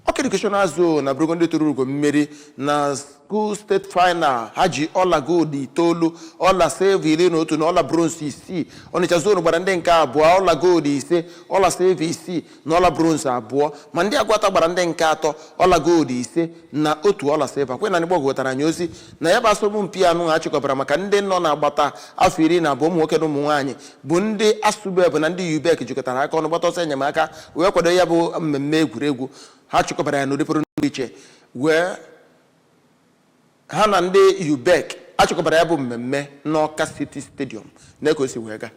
Awka Educational Zone na Burgondi Eturula mmeri na school state final haji ọla gold 9 ọla save 11 na ọla bronze 6 Onitsha zone gbara ndị nke abụọ ọla gold 5 ọla save 6 na ọla bronze 2 ma ndị Agwata gbara ndị nke atọ ọla gold 5 na otu ọla save akwe na Igbo gụtara anyị ozi na ya bụ asọmpi anụ ha chịkọbara maka ndị nọ na-agbata afọ 10 na abụọ ụmụ nwoke na ụmụ nwaanyị bụ ndị ASUBEB na ndị UBEC jikọtara aka ọnụ gbata ọsọ enyemaka wee kwado ya bụ mmemme egwuregwu ha chịkọbara ya n'ụdị pụrụ iche wee ha na ndị UBEC achịkọbara ya bụ mmemme n'Awka City Stadium na-ekosi wee ga.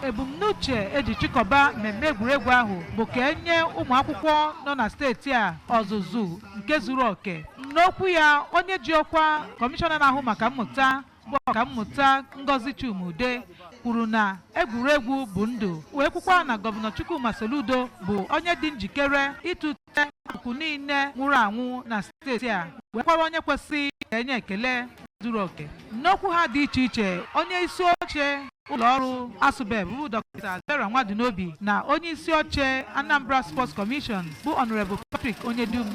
Ebumnuche eji chịkọba mmemme egwuregwu ahụ bụ ka enye ụmụ akwụkwọ nọ na steeti a ọzụzụ nke zuru oke. N'okwu ya, onye ji ọkwa kọmishọna na-ahụ maka mmụta bụ Ọkammụta Ngozi Chumude kwuru na egwuregwu bụ ndụ, wee kwukwa na Gọvanọ Chukwuma Soludo bụ onye dị njikere ịtụte akụkụ niile nwụrụ anwụ na steeti a, wee kwara onye kwesịrị enye ekele zuru oke. N'okwu ha dị iche iche, onye isi oche ụlọọrụ ASUBEB bụ Dr. Zera Nwadinobi na onye isi oche Anambra Sports Commission bụ Honorable Patrick Onyedum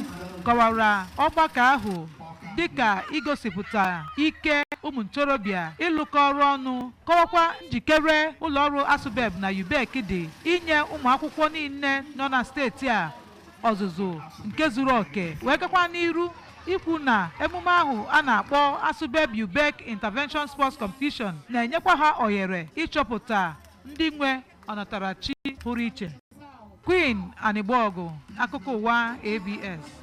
kọwara ọgbakọ ahụ dịka igosipụta ike ụmụ ntorobịa ịlụkọ ọrụ ọnụ, kọwakwa njikere ụlọọrụ ASUBEB na UBEC dị inye ụmụ akwụkwọ niile nọ na steeti a ọzụzụ nke zuru oke, wee gakwa n'iru ikwu na emume ahụ a na-akpọ ASUBEB UBEC Intervention Sports Competition na-enyekwa ha ohere ịchọpụta ndị nwe ọnatarachi pụrụ iche. Queen Anigbogu, akụkọ ụwa ABS.